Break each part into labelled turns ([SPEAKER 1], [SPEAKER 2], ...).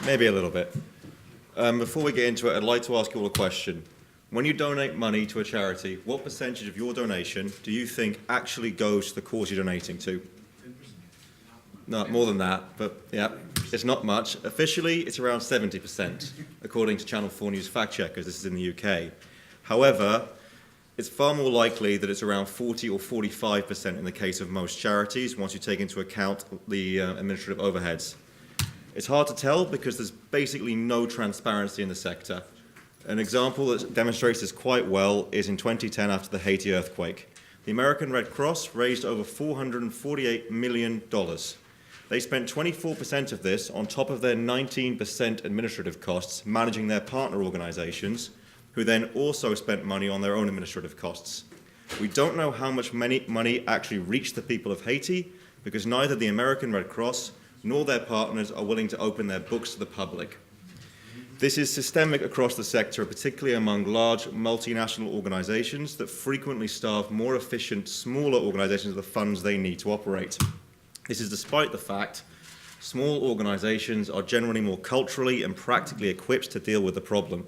[SPEAKER 1] Maybe a little bit. Before we get into it, I'd like to ask you all a question. When you donate money to a charity, what percentage of your donation do you think actually goes to the cause you're donating to? No, more than that, but yeah, it's not much. Officially, it's around 70%, according to Channel 4 News fact checkers. This is in the UK. However, it's far more likely that it's around 40 or 45% in the case of most charities, once you take into account the administrative overheads. It's hard to tell because there's basically no transparency in the sector. An example that demonstrates this quite well is in 2010 after the Haiti earthquake. The American Red Cross raised over $448 million. They spent 24% of this on top of their 19% administrative costs managing their partner organizations, who then also spent money on their own administrative costs. We don't know how much money actually reached the people of Haiti because neither the American Red Cross nor their partners are willing to open their books to the public. This is systemic across the sector, particularly among large multinational organizations that frequently starve more efficient, smaller organizations of the funds they need to operate. This is despite the fact small organizations are generally more culturally and practically equipped to deal with the problem.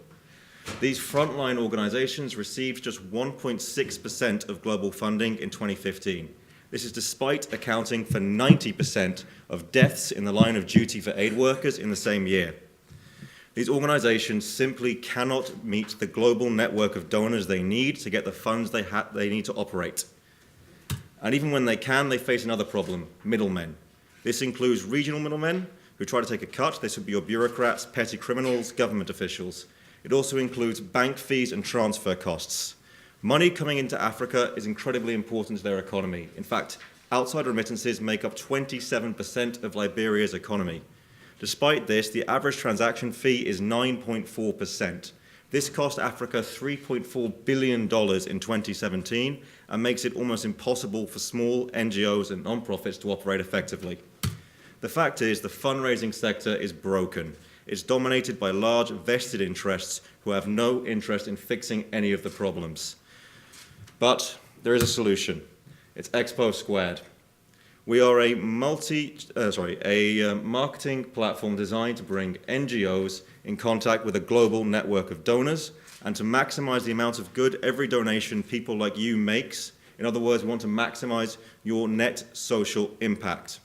[SPEAKER 1] These frontline organizations received just 1.6% of global funding in 2015. This is despite accounting for 90% of deaths in the line of duty for aid workers in the same year. These organizations simply cannot meet the global network of donors they need to get the funds they need to operate. And even when they can, they face another problem, middlemen. This includes regional middlemen who try to take a cut. This would be your bureaucrats, petty criminals, government officials. It also includes bank fees and transfer costs. Money coming into Africa is incredibly important to their economy. In fact, outside remittances make up 27% of Liberia's economy. Despite this, the average transaction fee is 9.4%. This cost Africa $3.4 billion in 2017 and makes it almost impossible for small NGOs and non-profits to operate effectively. The fact is, the fundraising sector is broken. It's dominated by large vested interests who have no interest in fixing any of the problems. But there is a solution. It's Expo Squared. We are a marketing platform designed to bring NGOs in contact with a global network of donors and to maximize the amount of good every donation people like you makes. In other words, we want to maximize your net social impact.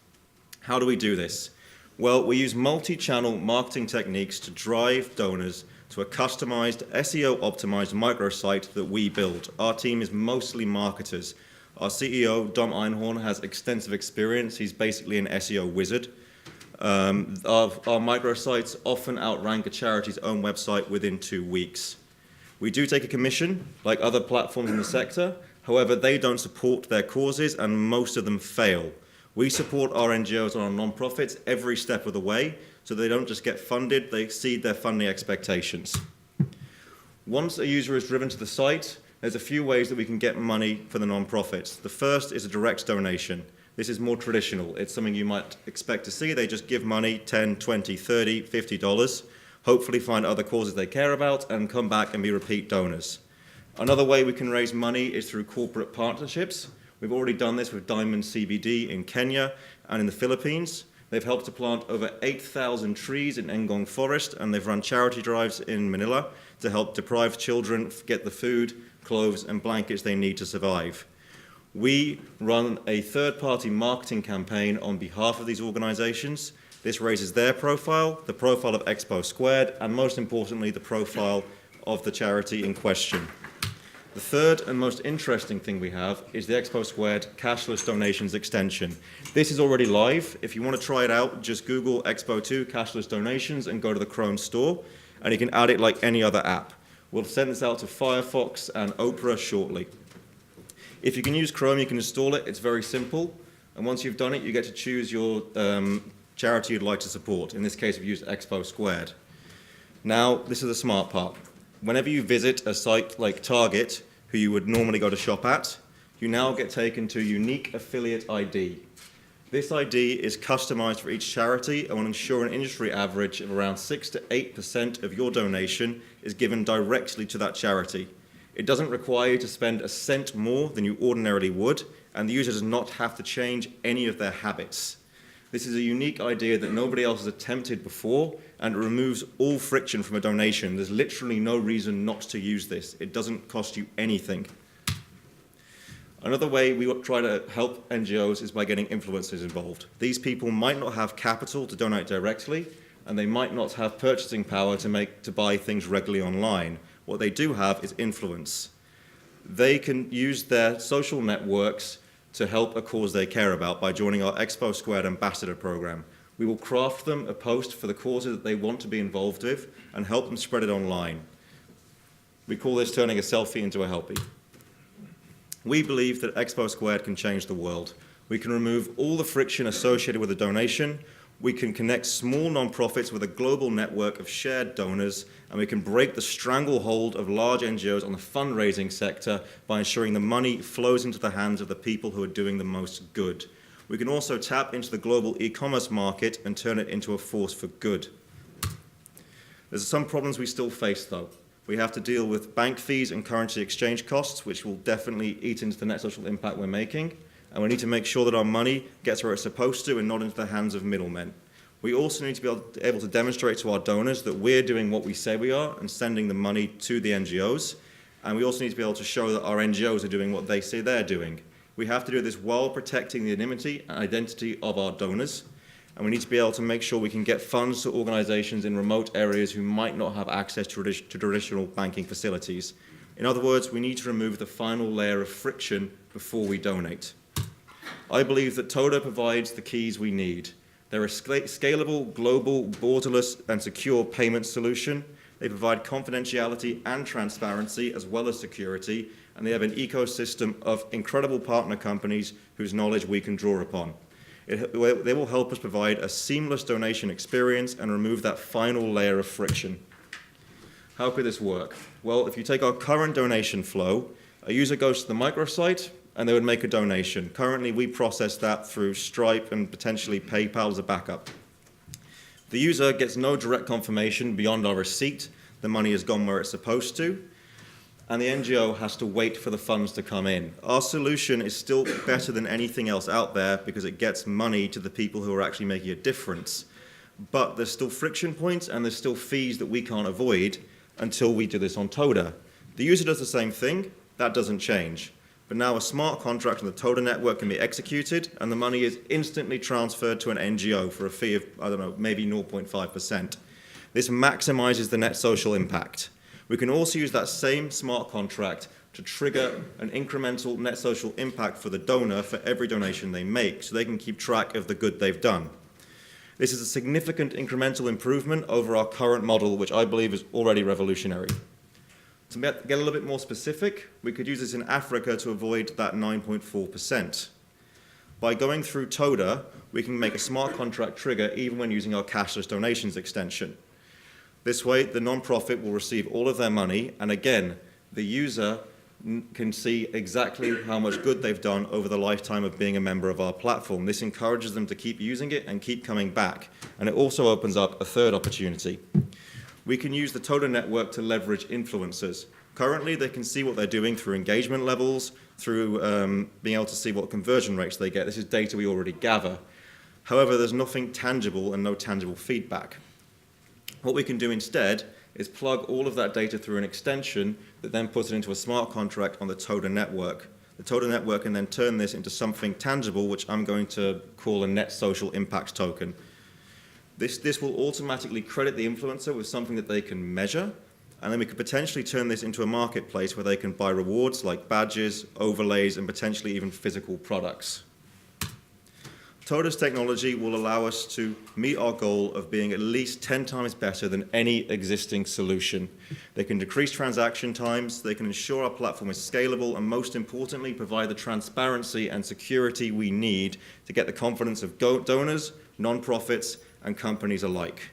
[SPEAKER 1] How do we do this? Well, we use multi-channel marketing techniques to drive donors to a customized, SEO-optimized microsite that we build. Our team is mostly marketers. Our CEO, Dom Einhorn, has extensive experience. He's basically an SEO wizard. Our microsites often outrank a charity's own website within 2 weeks. We do take a commission, like other platforms in the sector. However, they don't support their causes, and most of them fail. We support our NGOs and our non-profits every step of the way, so they don't just get funded, they exceed their funding expectations. Once a user is driven to the site, there's a few ways that we can get money for the non-profits. The first is a direct donation. This is more traditional. It's something you might expect to see. They just give money, $10, $20, $30, $50, hopefully find other causes they care about, and come back and be repeat donors. Another way we can raise money is through corporate partnerships. We've already done this with Diamond CBD in Kenya and in the Philippines. They've helped to plant over 8,000 trees in Ngong Forest, and they've run charity drives in Manila to help deprived children get the food, clothes, and blankets they need to survive. We run a third-party marketing campaign on behalf of these organizations. This raises their profile, the profile of Expo Squared, and most importantly, the profile of the charity in question. The third and most interesting thing we have is the Expo Squared cashless donations extension. This is already live. If you want to try it out, just Google Expo 2 cashless donations and go to the Chrome store, and you can add it like any other app. We'll send this out to Firefox and Opera shortly. If you can use Chrome, you can install it. It's very simple. And once you've done it, you get to choose your charity you'd like to support. In this case, we've used Expo Squared. Now, this is the smart part. Whenever you visit a site like Target, who you would normally go to shop at, you now get taken to a unique affiliate ID. This ID is customized for each charity and will ensure an industry average of around 6 to 8% of your donation is given directly to that charity. It doesn't require you to spend a cent more than you ordinarily would, and the user does not have to change any of their habits. This is a unique idea that nobody else has attempted before, and it removes all friction from a donation. There's literally no reason not to use this. It doesn't cost you anything. Another way we try to help NGOs is by getting influencers involved. These people might not have capital to donate directly, and they might not have purchasing power to buy things regularly online. What they do have is influence. They can use their social networks to help a cause they care about by joining our Expo Squared Ambassador program. We will craft them a post for the causes that they want to be involved with and help them spread it online. We call this turning a selfie into a helpie. We believe that Expo Squared can change the world. We can remove all the friction associated with a donation. We can connect small nonprofits with a global network of shared donors, and we can break the stranglehold of large NGOs on the fundraising sector by ensuring the money flows into the hands of the people who are doing the most good. We can also tap into the global e-commerce market and turn it into a force for good. There's some problems we still face, though. We have to deal with bank fees and currency exchange costs, which will definitely eat into the net social impact we're making. And we need to make sure that our money gets where it's supposed to and not into the hands of middlemen. We also need to be able to demonstrate to our donors that we're doing what we say we are and sending the money to the NGOs. And we also need to be able to show that our NGOs are doing what they say they're doing. We have to do this while protecting the anonymity and identity of our donors. And we need to be able to make sure we can get funds to organizations in remote areas who might not have access to traditional banking facilities. In other words, we need to remove the final layer of friction before we donate. I believe that Toda provides the keys we need. They're a scalable, global, borderless, and secure payment solution. They provide confidentiality and transparency, as well as security, and they have an ecosystem of incredible partner companies whose knowledge we can draw upon. They will help us provide a seamless donation experience and remove that final layer of friction. How could this work? Well, if you take our current donation flow, a user goes to the microsite and they would make a donation. Currently, we process that through Stripe and potentially PayPal as a backup. The user gets no direct confirmation beyond our receipt. The money has gone where it's supposed to, and the NGO has to wait for the funds to come in. Our solution is still better than anything else out there because it gets money to the people who are actually making a difference. But there's still friction points and there's still fees that we can't avoid until we do this on Toda. The user does the same thing, that doesn't change. But now a smart contract on the Toda network can be executed and the money is instantly transferred to an NGO for a fee of, I don't know, maybe 0.5%. This maximizes the net social impact. We can also use that same smart contract to trigger an incremental net social impact for the donor for every donation they make, so they can keep track of the good they've done. This is a significant incremental improvement over our current model, which I believe is already revolutionary. To get a little bit more specific, we could use this in Africa to avoid that 9.4%. By going through Toda, we can make a smart contract trigger even when using our cashless donations extension. This way, the nonprofit will receive all of their money, and again, the user can see exactly how much good they've done over the lifetime of being a member of our platform. This encourages them to keep using it and keep coming back, and it also opens up a third opportunity. We can use the Toda network to leverage influencers. Currently, they can see what they're doing through engagement levels, through being able to see what conversion rates they get. This is data we already gather. However, there's nothing tangible and no tangible feedback. What we can do instead is plug all of that data through an extension that then puts it into a smart contract on the Toda network. The Toda network can then turn this into something tangible, which I'm going to call a net social impact token. This will automatically credit the influencer with something that they can measure, and then we could potentially turn this into a marketplace where they can buy rewards like badges, overlays, and potentially even physical products. Toda's technology will allow us to meet our goal of being at least 10 times better than any existing solution. They can decrease transaction times, they can ensure our platform is scalable, and most importantly, provide the transparency and security we need to get the confidence of donors, nonprofits, and companies alike.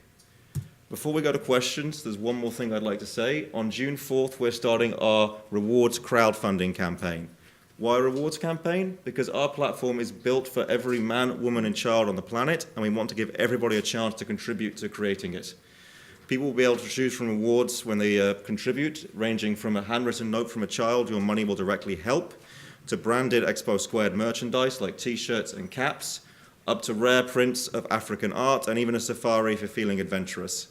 [SPEAKER 1] Before we go to questions, there's one more thing I'd like to say. On June 4th, we're starting our rewards crowdfunding campaign. Why a rewards campaign? Because our platform is built for every man, woman, and child on the planet, and we want to give everybody a chance to contribute to creating it. People will be able to choose from rewards when they contribute, ranging from a handwritten note from a child your money will directly help, to branded Expo Squared merchandise like t-shirts and caps, up to rare prints of African art, and even a safari for feeling adventurous.